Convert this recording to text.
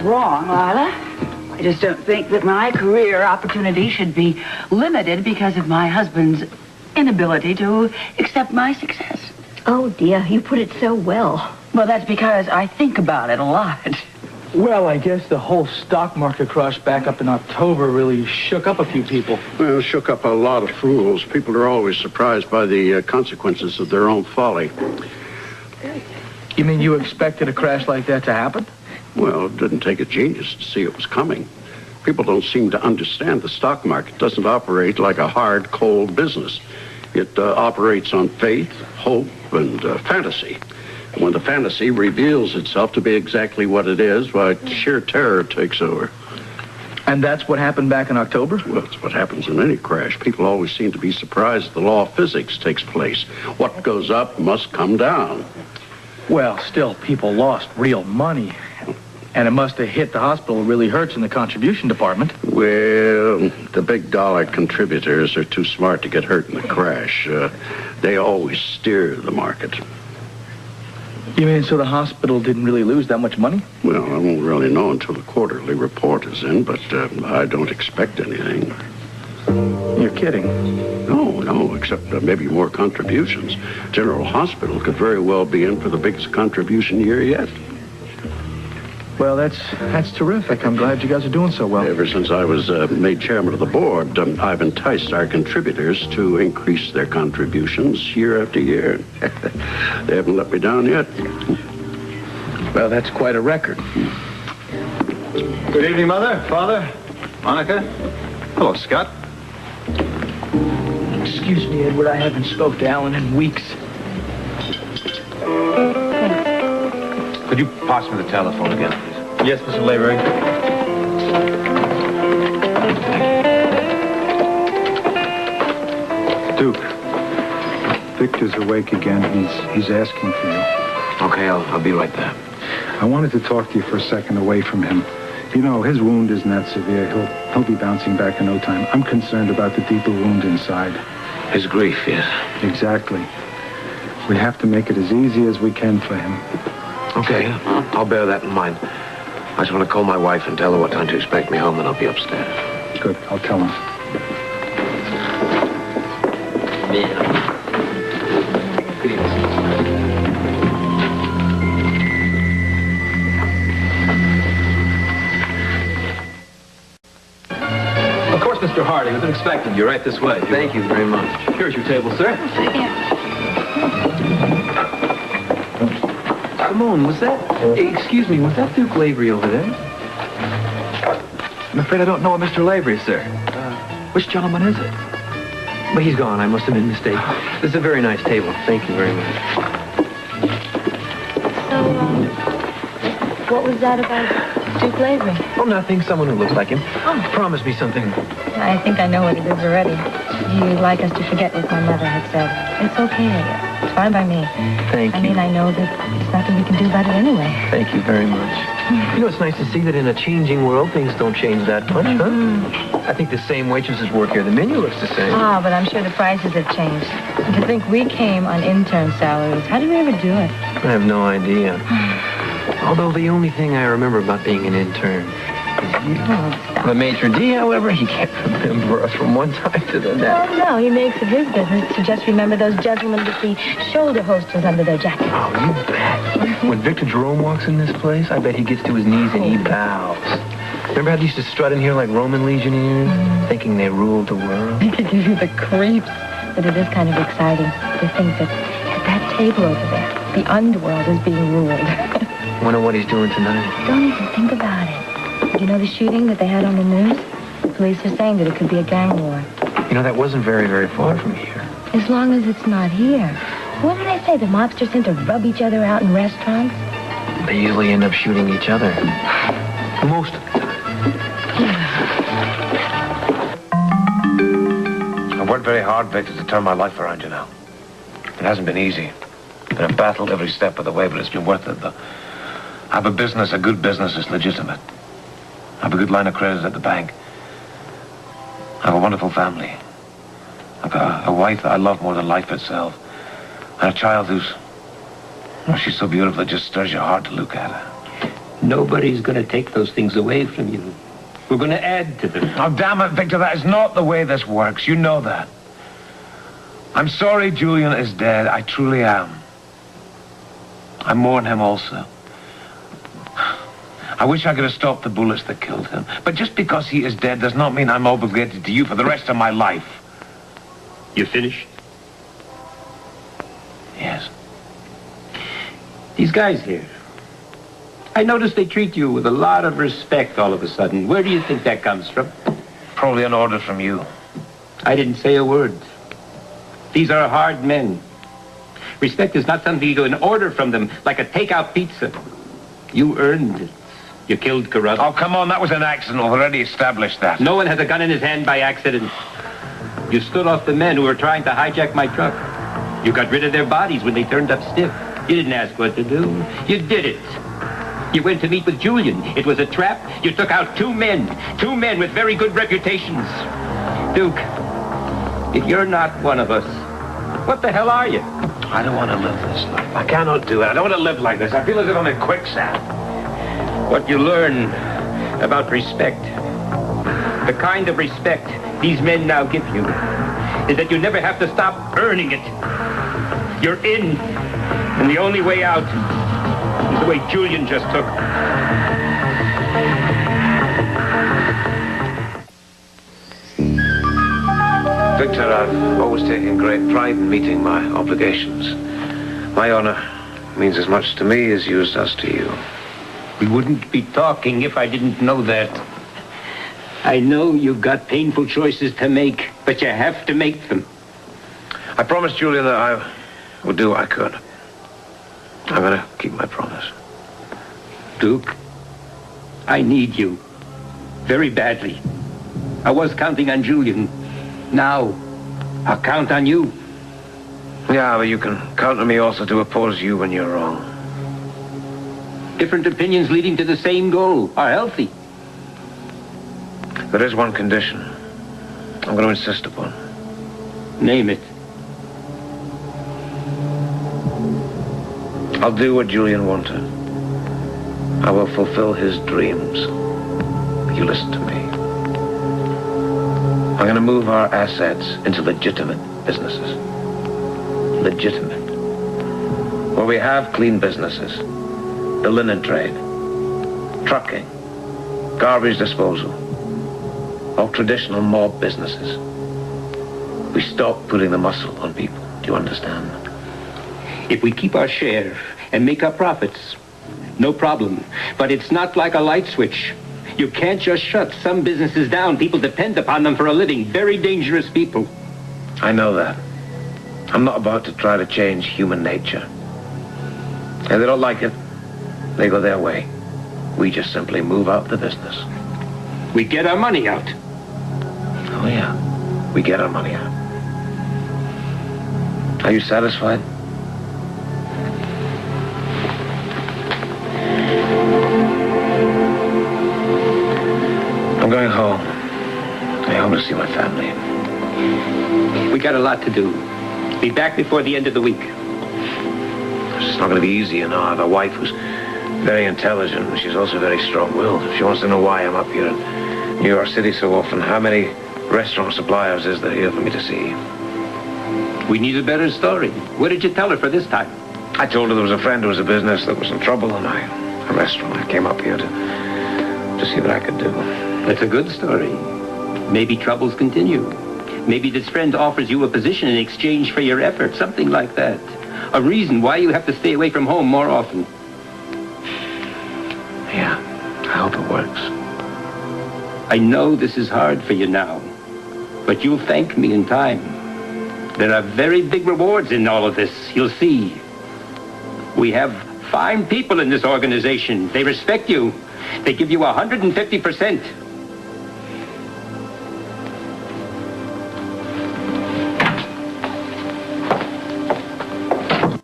wrong, Lila. I just don't think that my career opportunity should be limited because of my husband's inability to accept my success. Oh, dear, you put it so well. Well, that's because I think about it a lot. Well, I guess the whole stock market crash back up in October really shook up a few people. Well, it shook up a lot of fools. People are always surprised by the consequences of their own folly. You mean you expected a crash like that to happen? Well, it didn't take a genius to see it was coming. People don't seem to understand the stock market doesn't operate like a hard, cold business. It operates on faith, hope, and fantasy. And when the fantasy reveals itself to be exactly what it is, why, sheer terror takes over. And that's what happened back in October? Well, that's what happens in any crash. People always seem to be surprised the law of physics takes place. What goes up must come down. Well, still, people lost real money. And it must have hit the hospital really hurts in the contribution department. Well, the big dollar contributors are too smart to get hurt in the crash. They always steer the market. You mean so the hospital didn't really lose that much money? Well, I won't really know until the quarterly report is in, but I don't expect anything. You're kidding. No, except maybe more contributions. General Hospital could very well be in for the biggest contribution year yet. Well, that's terrific. I'm glad you guys are doing so well. Ever since I was made chairman of the board, I've enticed our contributors to increase their contributions year after year. They haven't let me down yet. Well, that's quite a record. Good evening, Mother, Father, Monica. Hello, Scott. Excuse me, Edward, I haven't spoke to Alan in weeks. Could you pass me the telephone again, please? Yes, Mr. Lavery. Duke, Victor's awake again. He's asking for you. Okay, I'll be right there. I wanted to talk to you for a second away from him. You know, his wound isn't that severe. He'll be bouncing back in no time. I'm concerned about the deeper wound inside. His grief, yes. Exactly. We have to make it as easy as we can for him. Okay, I'll bear that in mind. I just want to call my wife and tell her what time to expect me home, and I'll be upstairs. Good, I'll tell him. Good evening. Of course, Mr. Harding. We've been expecting you right this way. Thank you very much. Here's your table, sir. Simone, was that... Excuse me, was that Duke Lavery over there? I'm afraid I don't know a Mr. Lavery, sir. Which gentleman is it? Well, he's gone. I must have been mistaken. This is a very nice table. Thank you very much. So, what was that about Duke Lavery? Oh, nothing. Someone who looks like him. Oh. Promise me something. I think I know what it is already. You'd like us to forget what my mother had said. It's okay. It's fine by me. Thank you. I mean, I know that there's nothing we can do about it anyway. Thank you very much. You know, it's nice to see that in a changing world, things don't change that much, huh? I think the same waitresses work here. The menu looks the same. Ah, but I'm sure the prices have changed. And to think we came on intern salaries. How did we ever do it? I have no idea. Although the only thing I remember about being an intern is you. Oh, stop. The maitre d', however, he can't remember us from one time to the next. Oh, no, he makes it his business to just remember those gentlemen with the shoulder holsters under their jackets. Oh, you bet. When Victor Jerome walks in this place, I bet he gets to his knees and he bows. Remember how they used to strut in here like Roman legionnaires, thinking they ruled the world? It gives you the creeps. But it is kind of exciting to think that at that table over there, the underworld is being ruled. Wonder what he's doing tonight. Don't even think about it. You know the shooting that they had on the news? The police are saying that it could be a gang war. You know, that wasn't very, very far from here. As long as it's not here. What did I say? The mobsters tend to rub each other out in restaurants? They usually end up shooting each other. Most of the time. I've worked very hard, Victor, to turn my life around, you know. It hasn't been easy. Been a battle every step of the way, but it's been worth it, though. I have a business, a good business that's legitimate. I have a good line of credit at the bank. I have a wonderful family. I've got a wife that I love more than life itself. And a child who's... Oh, she's so beautiful, it just stirs your heart to look at her. Nobody's going to take those things away from you. We're going to add to them. Oh, damn it, Victor, that is not the way this works. You know that. I'm sorry Julian is dead. I truly am. I mourn him also. I wish I could have stopped the bullets that killed him. But just because he is dead does not mean I'm obligated to you for the rest of my life. You finished? Yes. These guys here, I notice they treat you with a lot of respect all of a sudden. Where do you think that comes from? Probably an order from you. I didn't say a word. These are hard men. Respect is not something you go and order from them like a takeout pizza. You earned it. You killed Caruthers. Oh, come on, that was an accident. We've already established that. No one has a gun in his hand by accident. You stood off the men who were trying to hijack my truck. You got rid of their bodies when they turned up stiff. You didn't ask what to do. You did it. You went to meet with Julian. It was a trap. You took out two men with very good reputations. Duke, if you're not one of us, what the hell are you? I don't want to live this life. I cannot do it. I don't want to live like this. I feel as if I'm in quicksand. What you learn about respect, the kind of respect these men now give you, is that you never have to stop earning it. You're in, and the only way out is the way Julian just took. Victor, I've always taken great pride in meeting my obligations. My honor means as much to me as yours does to you. We wouldn't be talking if I didn't know that. I know you've got painful choices to make, but you have to make them. I promised Julian that I would do what I could. I'm going to keep my promise. Duke, I need you. Very badly. I was counting on Julian. Now, I'll count on you. Yeah, but you can count on me also to oppose you when you're wrong. Different opinions leading to the same goal are healthy. There is one condition I'm going to insist upon. Name it. I'll do what Julian wanted. I will fulfill his dreams. You listen to me. I'm going to move our assets into legitimate businesses. Legitimate. Where we have clean businesses. The linen trade. Trucking. Garbage disposal. All traditional mob businesses. We stop putting the muscle on people. Do you understand? If we keep our share and make our profits, no problem. But it's not like a light switch. You can't just shut some businesses down. People depend upon them for a living. Very dangerous people. I know that. I'm not about to try to change human nature. If they don't like it, they go their way. We just simply move out the business. We get our money out. Oh, yeah. We get our money out. Are you satisfied? I'm going home. I hope to see my family. We got a lot to do. Be back before the end of the week. It's not going to be easy, you know. I have a wife who's very intelligent, and she's also very strong-willed. She wants to know why I'm up here in New York City so often. How many restaurant suppliers is there here for me to see? We need a better story. What did you tell her for this time? I told her there was a friend who was a business that was in trouble, and a restaurant. I came up here to see what I could do. That's a good story. Maybe troubles continue. Maybe this friend offers you a position in exchange for your effort, something like that. A reason why you have to stay away from home more often. Yeah, I hope it works. I know this is hard for you now, but you'll thank me in time. There are very big rewards in all of this, you'll see. We have fine people in this organization. They respect you. They give you 150%.